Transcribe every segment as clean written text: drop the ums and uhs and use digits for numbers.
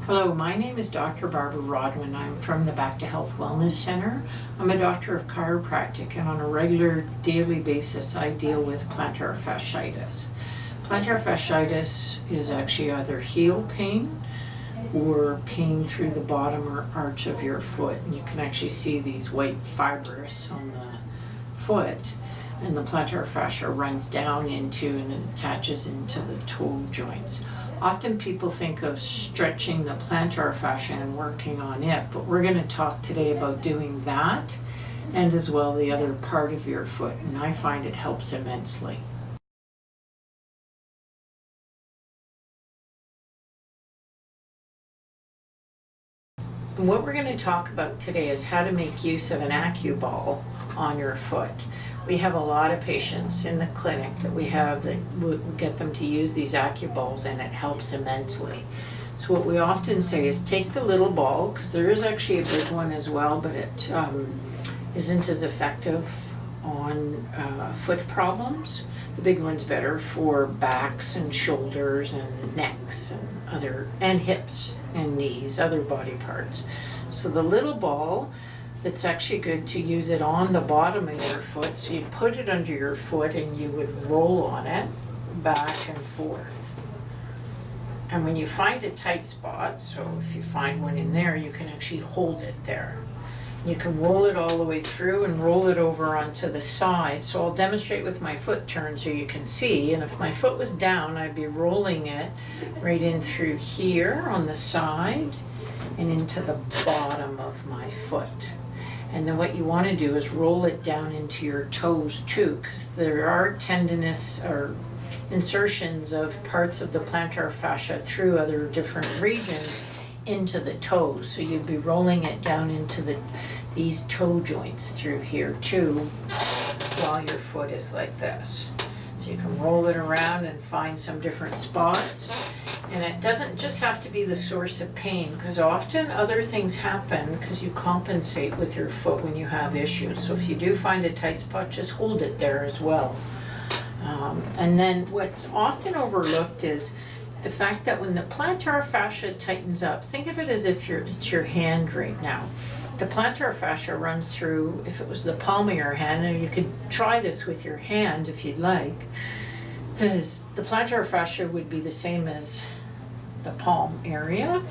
Hello, my name is Dr. Barbara Rodwin. I'm from the Back to Health Wellness Center. I'm a doctor of chiropractic, and on a regular daily basis I deal with plantar fasciitis. Plantar fasciitis is actually either heel pain or pain through the bottom or arch of your foot, and you can actually see these white fibers on the foot, and the plantar fascia runs down into and attaches into the toe joints. Often people think of stretching the plantar fascia and working on it, but we're going to talk today about doing that and as well the other part of your foot, and I find it helps immensely. And what we're going to talk about today is how to make use of an Acuball on your foot. We have a lot of patients in the clinic that we get them to use these Acuballs, and it helps immensely. So what we often say is take the little ball, because there is actually a big one as well, but it isn't as effective on foot problems. The big one's better for backs and shoulders and necks and hips and knees, other body parts. So the little ball, it's actually good to use it on the bottom of your foot. So you put it under your foot and you would roll on it back and forth. And when you find a tight spot, so if you find one in there, you can actually hold it there. You can roll it all the way through and roll it over onto the side. So I'll demonstrate with my foot turn so you can see. And if my foot was down, I'd be rolling it right in through here on the side and into the bottom of my foot. And then what you want to do is roll it down into your toes too, because there are tendinous or insertions of parts of the plantar fascia through other different regions into the toes. So you'd be rolling it down into these toe joints through here too, while your foot is like this. So you can roll it around and find some different spots. And it doesn't just have to be the source of pain, because often other things happen because you compensate with your foot when you have issues. So if you do find a tight spot, just hold it there as well. And then what's often overlooked is the fact that when the plantar fascia tightens up, think of it as if it's your hand right now. The plantar fascia runs through, if it was the palm of your hand, and you could try this with your hand if you'd like, because the plantar fascia would be the same as the palm area.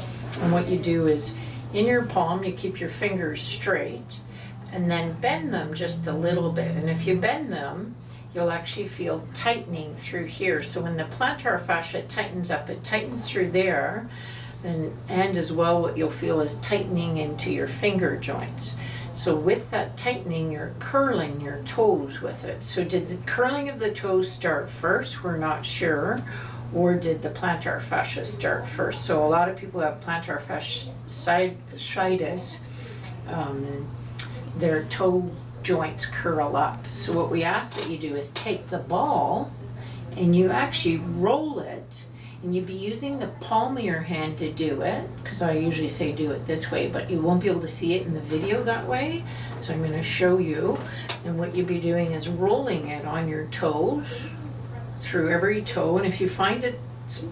And what you do is in your palm you keep your fingers straight and then bend them just a little bit, and if you bend them you'll actually feel tightening through here. So when the plantar fascia tightens up, it tightens through there, and as well what you'll feel is tightening into your finger joints. So with that tightening, you're curling your toes with it. So did the curling of the toes start first? We're not sure. Or did the plantar fascia start first? So a lot of people who have plantar fasciitis, their toe joints curl up. So what we ask that you do is take the ball and you actually roll it, and you'd be using the palm of your hand to do it, because I usually say do it this way, but you won't be able to see it in the video that way. So I'm going to show you, and what you'd be doing is rolling it on your toes through every toe, and if you find a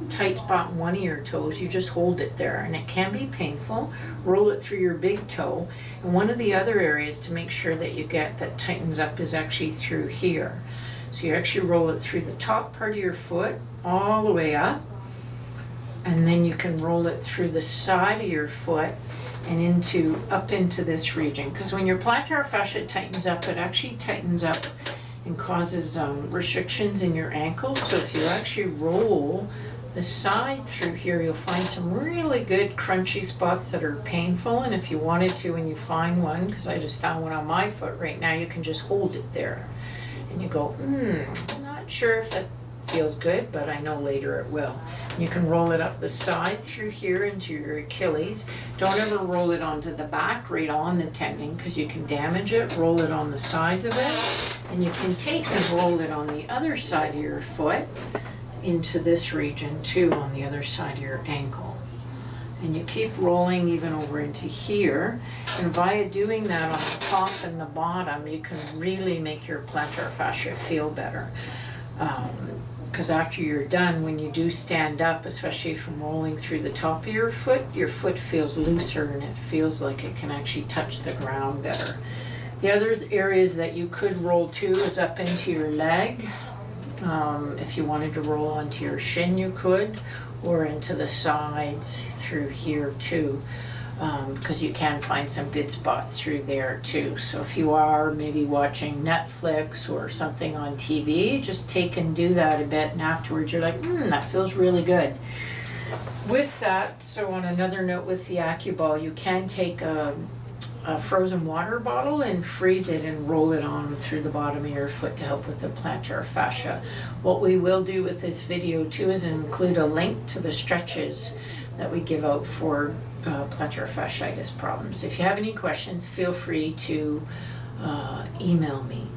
tight spot in one of your toes, you just hold it there, and it can be painful. Roll it through your big toe, and one of the other areas to make sure that you get that tightens up is actually through here. So you actually roll it through the top part of your foot all the way up, and then you can roll it through the side of your foot and up into this region, because when your plantar fascia tightens up, it actually tightens up and causes restrictions in your ankles. So if you actually roll the side through here, you'll find some really good crunchy spots that are painful. And if you wanted to, when you find one, because I just found one on my foot right now, you can just hold it there. And you go, I'm not sure if that feels good, but I know later it will. And you can roll it up the side through here into your Achilles. Don't ever roll it onto the back, right on the tendon, because you can damage it. Roll it on the sides of it. And you can take and roll it on the other side of your foot into this region too, on the other side of your ankle. And you keep rolling even over into here. And via doing that on the top and the bottom, you can really make your plantar fascia feel better. because after you're done, when you do stand up, especially from rolling through the top of your foot feels looser and it feels like it can actually touch the ground better. The other areas that you could roll to is up into your leg. If you wanted to roll onto your shin, you could, or into the sides through here too, because you can find some good spots through there too. So if you are maybe watching Netflix or something on TV, just take and do that a bit, and afterwards you're like, that feels really good. With that, so on another note with the Acuball, you can take a frozen water bottle and freeze it and roll it on through the bottom of your foot to help with the plantar fascia. What we will do with this video too is include a link to the stretches that we give out for plantar fasciitis problems. If you have any questions, feel free to email me.